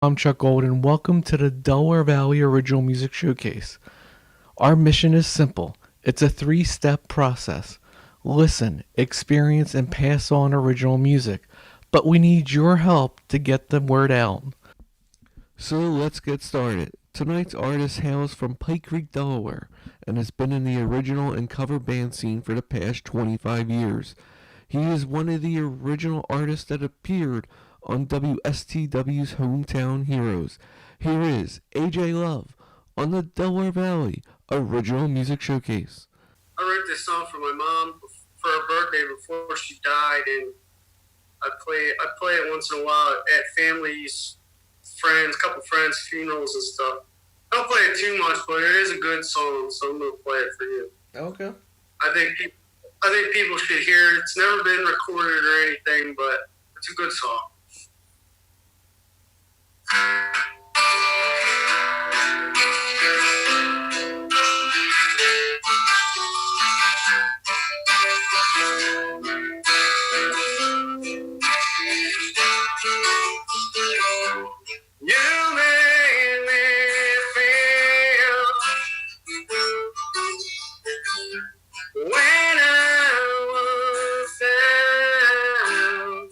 I'm Chuck Gold, and welcome to the Delaware Valley Original Music Showcase. Our mission is simple. It's a three-step process. Listen, experience, and pass on original music. But we need your help to get the word out. So let's get started. Tonight's artist hails from Pike Creek, Delaware, and has been in the original and cover band scene for the past 25 years. He is one of the original artists that appeared on WSTW's Hometown Heroes. Here is AJ Love on the Delaware Valley Original Music Showcase. I wrote this song for my mom for her birthday before she died, and I play it once in a while at families, friends, couple friends, funerals and stuff. I don't play it too much, but it is a good song, so I'm gonna play it for you. Okay. I think I think people should hear it. It's never been recorded or anything, but it's a good song. You made me feel when I was down.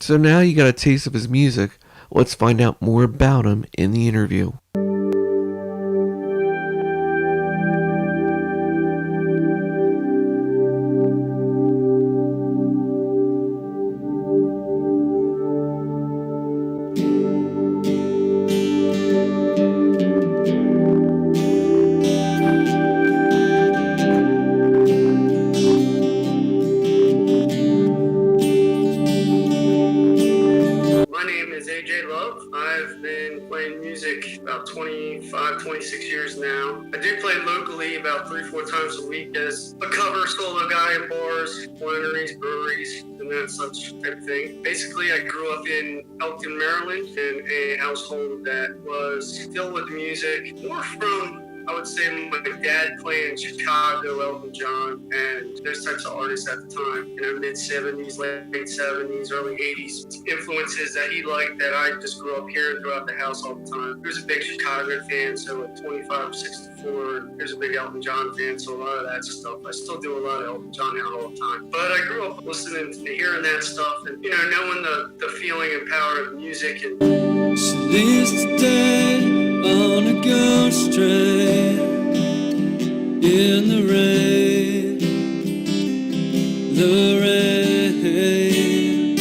So now you got a taste of his music. Let's find out more about him in the interview. My name is AJ Love. I've been playing music about 25, 26 years now. I do play locally about 3-4 times a week as a cover solo guy in bars, wineries, breweries, and that such type of thing. Basically, I grew up in Elkton, Maryland, in a household that was filled with music, more from, I would say, my dad playing Chicago, Elton John, and those types of artists at the time, mid 70s, late 70s, early 80s. Influences that he liked that I just grew up hearing throughout the house all the time. He was a big Chicago fan, so at 25, 64, and he was a big Elton John fan, so a lot of that stuff. I still do a lot of Elton John out all the time. But I grew up listening to hearing that stuff and, knowing the feeling and power of music. And she leaves today on a ghost train in the rain, the rain.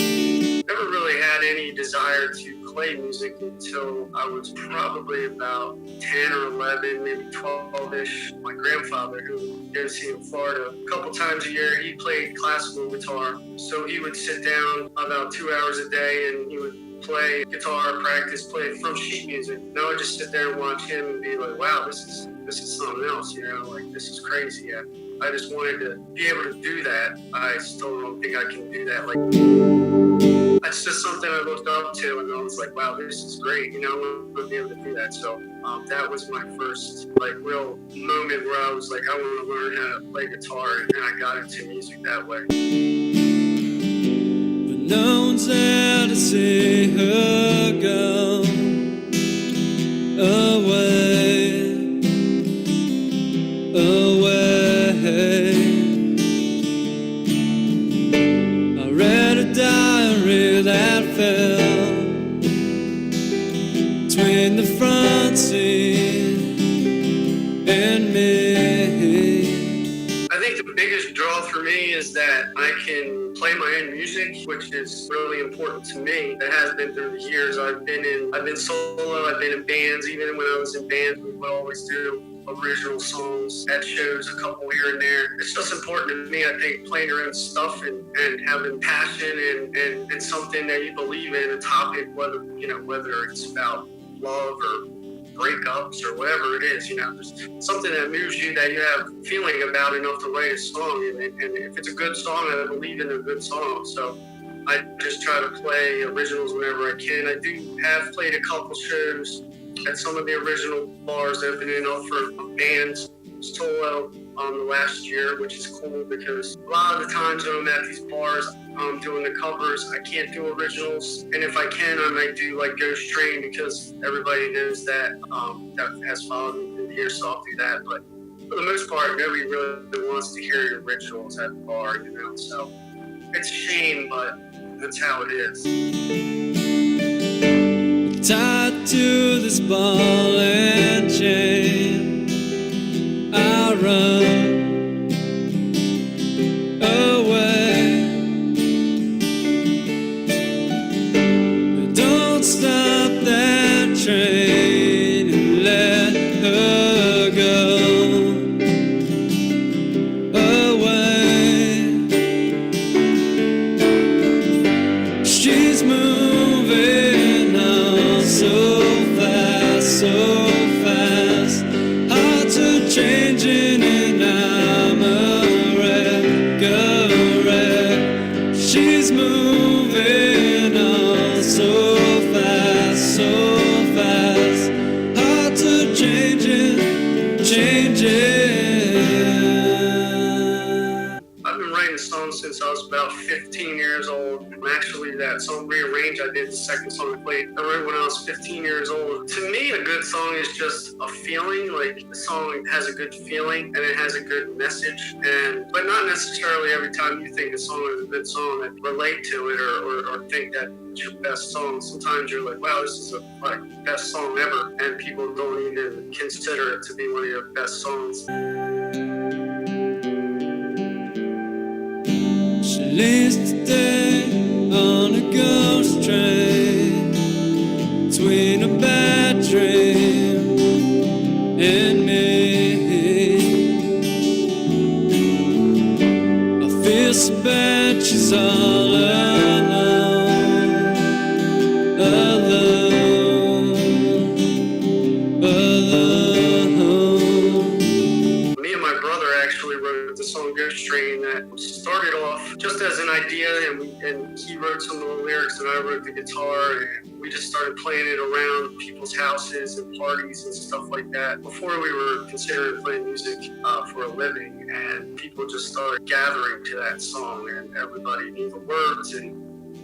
Never really had any desire to play music until I was probably about 10 or 11, maybe 12-ish. My grandfather, who I see in Florida, a couple times a year, he played classical guitar. So he would sit down about 2 hours a day and he would play guitar, practice, play from sheet music. And I would just sit there and watch him and be like, wow, this is something else, this is crazy. Yeah. I just wanted to be able to do that. I still don't think I can do that. That's just something I looked up to, and I was like, wow, this is great. I want to be able to do that. So that was my first real moment where I was like, I want to learn how to play guitar, and I got into music that way. But no one's there to see her go away, away. I read a diary that fell between the front seat and me. I think the biggest draw for me is that I can play my own music, which is really important to me. It has been through the years. I've been solo, I've been in bands. Even when I was in bands, we would always do original songs at shows, a couple here and there. It's just important to me, I think, playing your own stuff and having passion and something that you believe in, a topic, whether it's about love or breakups or whatever it is, just something that moves you, that you have feeling about enough to write a song. And if it's a good song, I believe in a good song. So I just try to play originals whenever I can. I do have played a couple shows at some of the original bars opening up for bands solo the last year, which is cool because a lot of the times when I'm at these bars doing the covers, I can't do originals, and if I can, I might do Ghost Train because everybody knows that that has followed me through the years, so I'll do that. But for the most part, nobody really wants to hear your originals at the bar, so it's a shame, but that's how it is. Tied to this ball and chain, I run away. Don't stop that train and let her go away. She's moving on so fast, so since I was about 15 years old. Actually, that song Rearrange I did, the second song I played, I wrote when I was 15 years old. To me, a good song is just a feeling. Like, the song has a good feeling and it has a good message, but not necessarily every time you think a song is a good song that relate to it or think that it's your best song. Sometimes you're like, wow, this is like best song ever, and people don't even consider it to be one of your best songs. She lives today on a ghost train between a bad dream and me. I feel so bad, she's all alone, alone, alone. Me and my brother actually wrote the song Ghost Train that started off just as an idea, and he wrote some of the lyrics and I wrote the guitar, and we just started playing it around people's houses and parties and stuff like that before we were considering playing music for a living, and people just started gathering to that song and everybody knew the words, and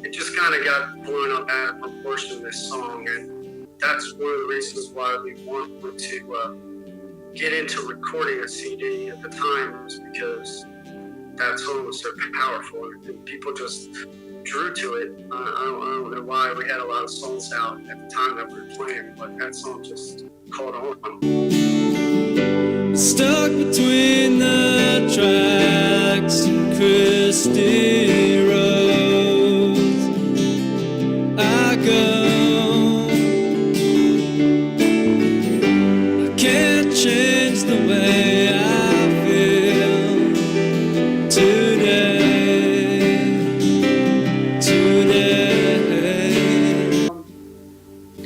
it just kind of got blown up out of proportion, this song, and that's one of the reasons why we wanted to get into recording a CD at the time, was because that song was so powerful and people just drew to it. I don't know why. We had a lot of songs out at the time that we were playing, but that song just caught on. Stuck between the tracks and Christie Road, I go. I can't change the way I feel today.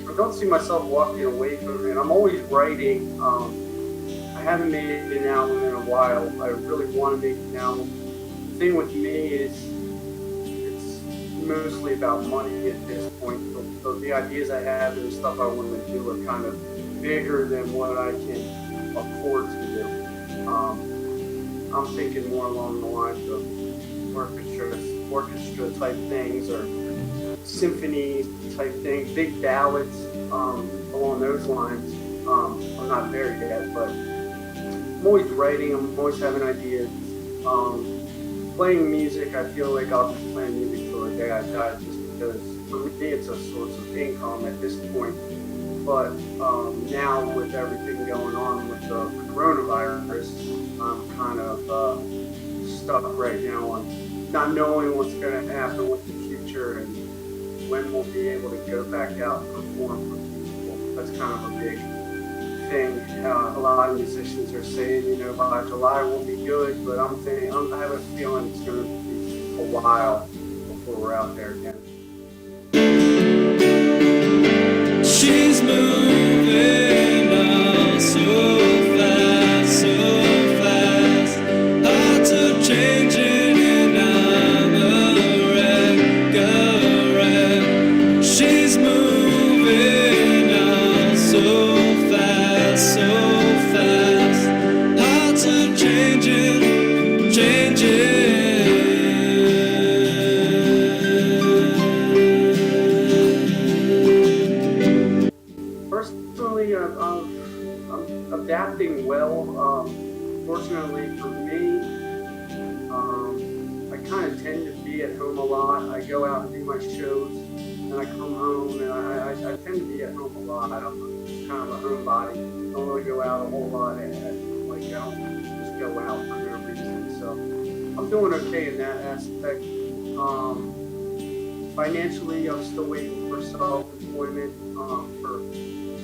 I don't see myself walking away from it. I'm always writing. I haven't made an album in a while. I really want to make an album. The thing with me is it's mostly about money at this point. The ideas I have and the stuff I want to do are kind of bigger than what I can afford to do. I'm thinking more along the lines of orchestra type things, or symphony type things, big ballads along those lines. I'm not there yet, but I'm always writing. I'm always having ideas. Playing music, I feel like I'll be playing music till the day I die, just because for me it's a source of income at this point. But now with everything going on with the coronavirus, I'm kind of stuck right now on not knowing what's going to happen with the future and when we'll be able to go back out and perform for people. That's kind of a big thing. A lot of musicians are saying, by July we'll be good, but I'm saying I have a feeling it's going to be a while before we're out there again. She's moving on so fast, hearts are changing and I'm a wreck. She's moving on so fast, hearts are changing. Personally, I'm adapting well. Fortunately for me, I kind of tend to be at home a lot. I go out and do my shows, and I come home, and I tend to be at home a lot. I'm kind of a homebody. I don't really go out a whole lot, I don't just go out for no reason. So I'm doing okay in that aspect. Financially, I'm still waiting for self-employment for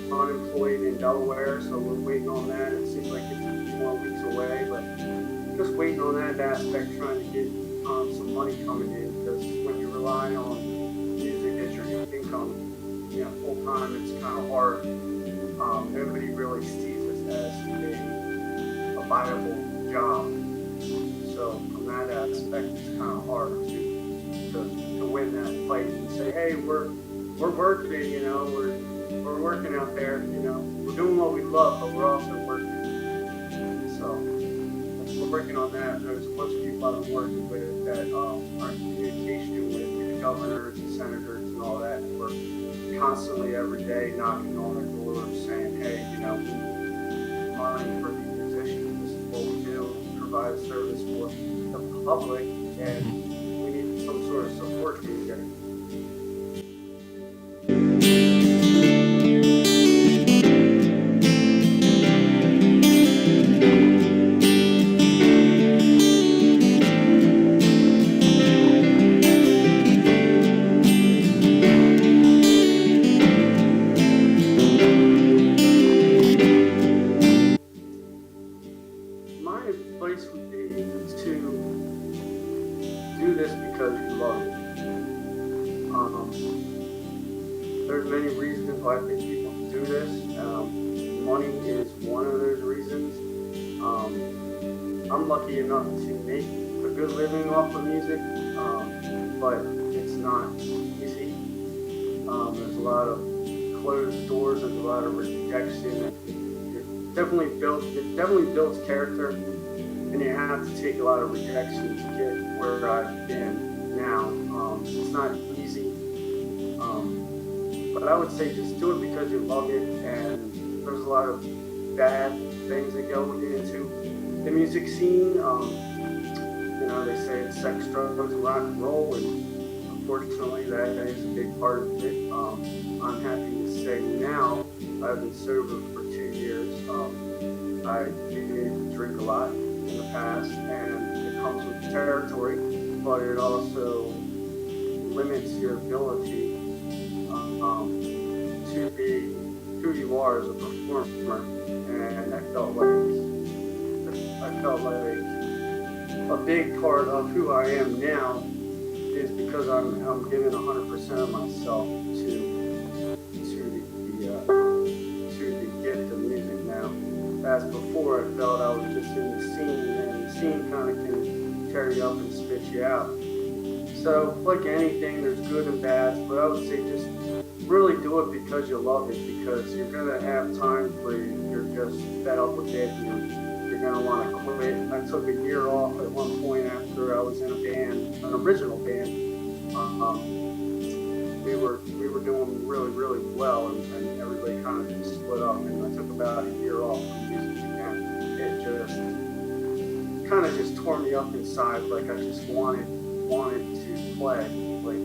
unemployed in Delaware, so we're waiting on that. It seems like it's a few more weeks away, but just waiting on that aspect, trying to get some money coming in, because when you rely on music as your income, full time, it's kind of hard. Nobody really sees it as a viable job. So from that aspect, it's kind of hard to win that fight and say, hey, we're working, we're working out there, we're doing what we love, but we're also working. So that's what working on that. There's a bunch of people I've been working with that are in communication with the governors and senators and all that. And we're constantly every day knocking on their doors saying, hey, we need money for these musicians. This is what we do. We provide a service for the public, and we need some sort of support from you guys. My advice would be to do this because you love it. There's many reasons why I think people do this. Money is one of those reasons. I'm lucky enough to make a good living off of music, but it's not easy. There's a lot of closed doors. There's a lot of rejection. It definitely builds character, and you have to take a lot of rejection to get where I've been now. It's not easy, but I would say just do it because you love it. And there's a lot of bad things that go into the music scene. They say it's sex, drugs, and rock and roll, and unfortunately that is a big part of it. I'm happy to say now I've been sober for 2 years. I did drink a lot in the past, and it comes with territory, but it also limits your ability to be who you are as a performer. And I felt like a big part of who I am now is because I'm giving 100% of myself to the gift of music now. As before, I felt I was just in the scene, and the scene kind of can tear you up and spit you out. So, like anything, there's good and bad, but I would say just really do it because you love it, because you're going to have times where you're just fed up with it, and you're going to want to quit. I took a year off at one point after I was in a band, an original band. We were doing really, really well, and everybody kind of just split up, and I took about a year off from music again. It just kind of just tore me up inside, like I just wanted to play, like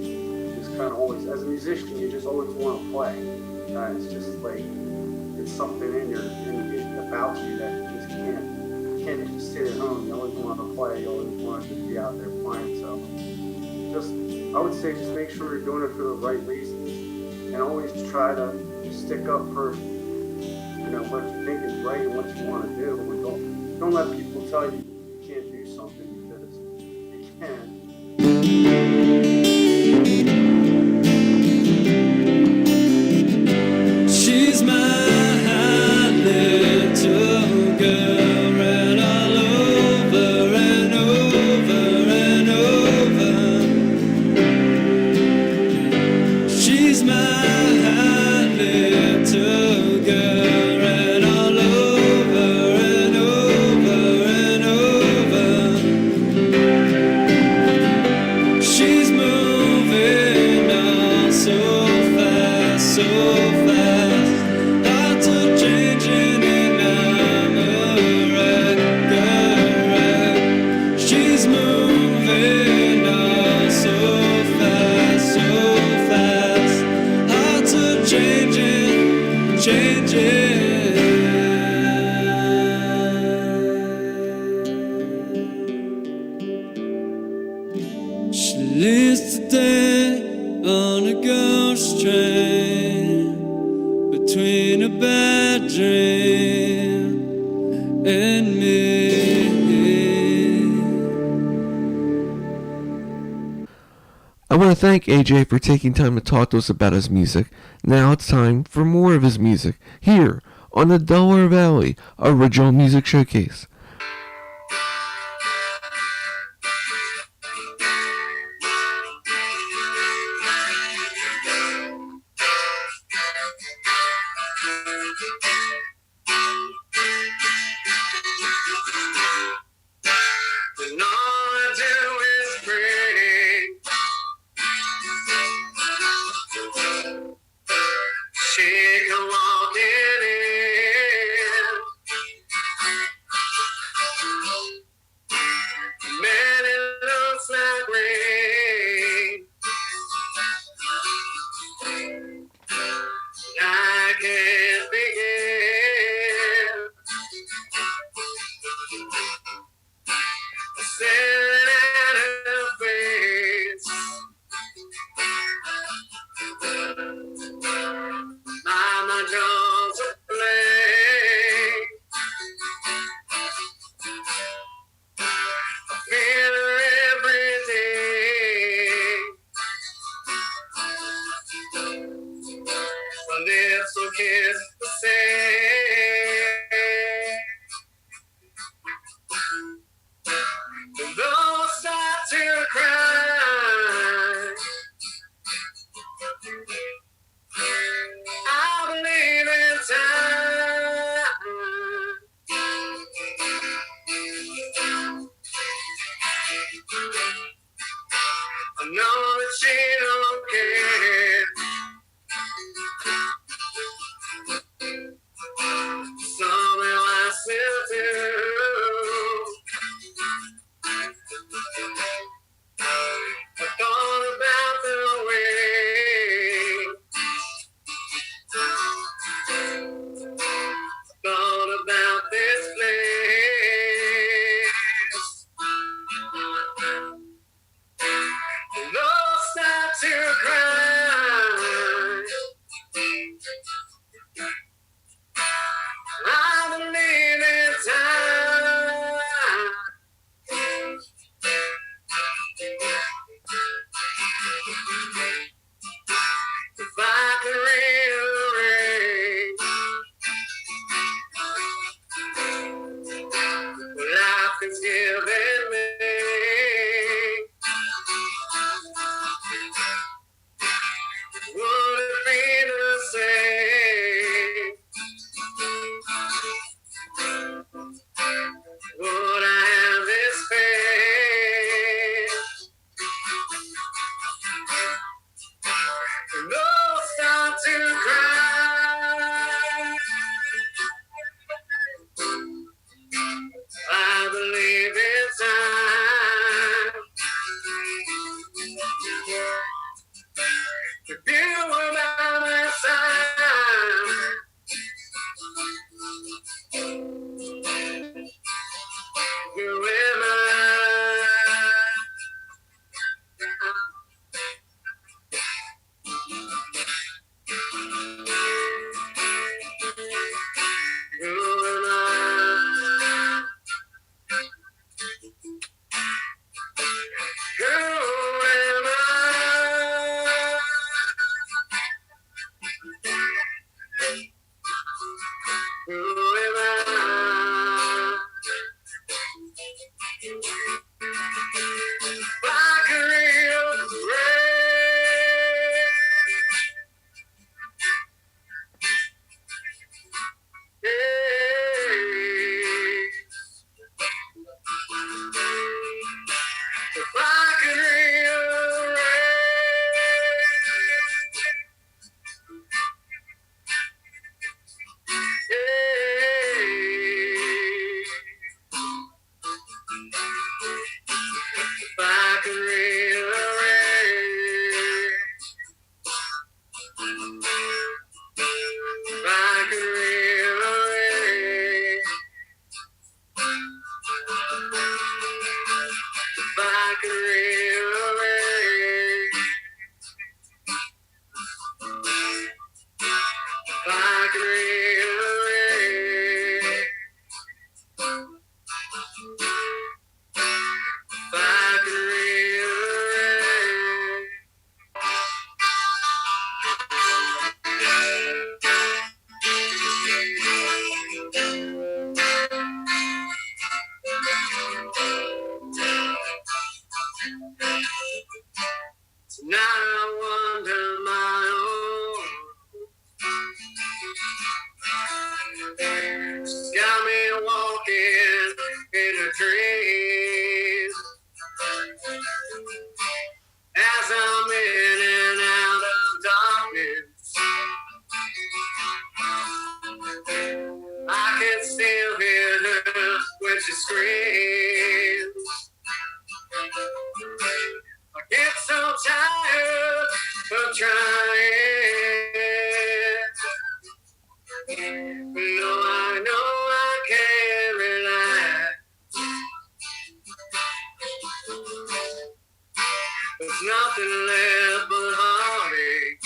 just kind of always, as a musician, you just always want to play. It's just like, it's something about you that you just can't just sit at home. You always want to play, you always want to just be out there playing. So I would say just make sure you're doing it for the right reasons, and always try to stick up for what you think is right and what you want to do. And don't let people tell you you can't do something, because you can. She's my little girl, read all over and over and over. She's my little girl, read all over and over and over. She's moving all so fast, so fast. Hearts are changing and I'm a wreck. She's moving all so fast, so fast. Hearts are changing, changing. She lives today on a ghost train between a bad dream and me. I want to thank AJ for taking time to talk to us about his music. Now it's time for more of his music here on the Delaware Valley Original Music Showcase. can still hear her when she screams. I get so tired of trying. No, I know I can't relax. There's nothing left but heartache.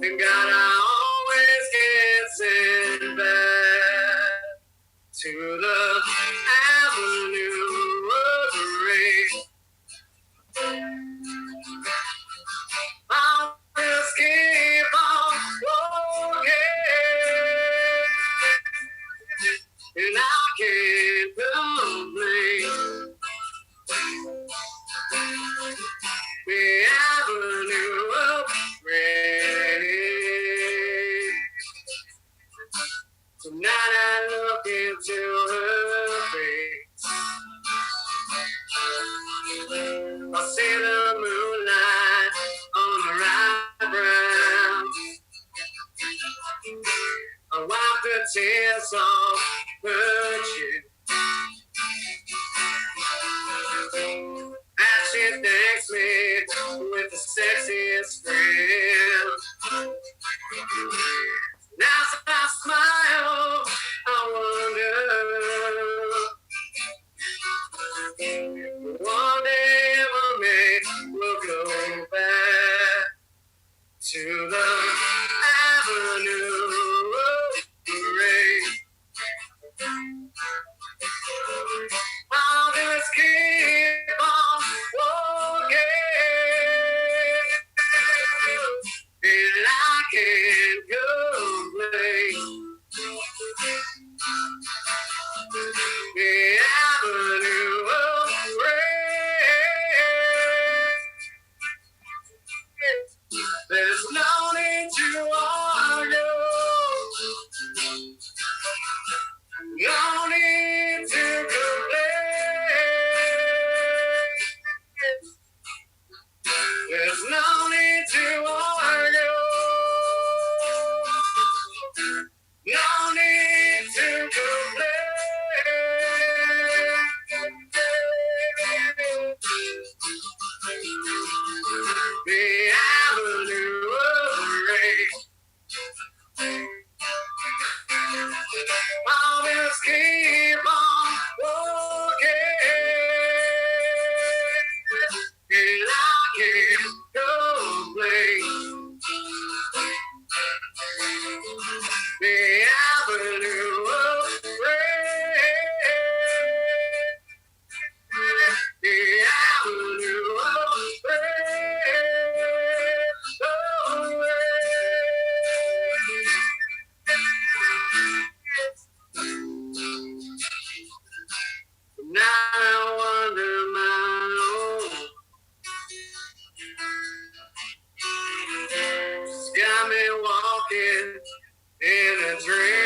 And God, I always get sent back to the avenue of rain. I'll just keep on walking, and I can't complain. The avenue of rain. Tonight I look into her face. I see the moonlight on her eyebrows. I wipe the tears off her chin. And she thanks me with the sexiest grin. Now as I smile, I wonder, one day ever may we'll go back to the avenue of rain. I'll just keep on walking, and I can't complain. The avenue of rain. There's no need to argue. No need to complain. There's no need to argue. No need to complain. The avenue of rain. I'll just keep on walking, and I can't complain. The avenue of rain. The avenue of rain. Oh, now I wonder my own. She's got me walking in a dream.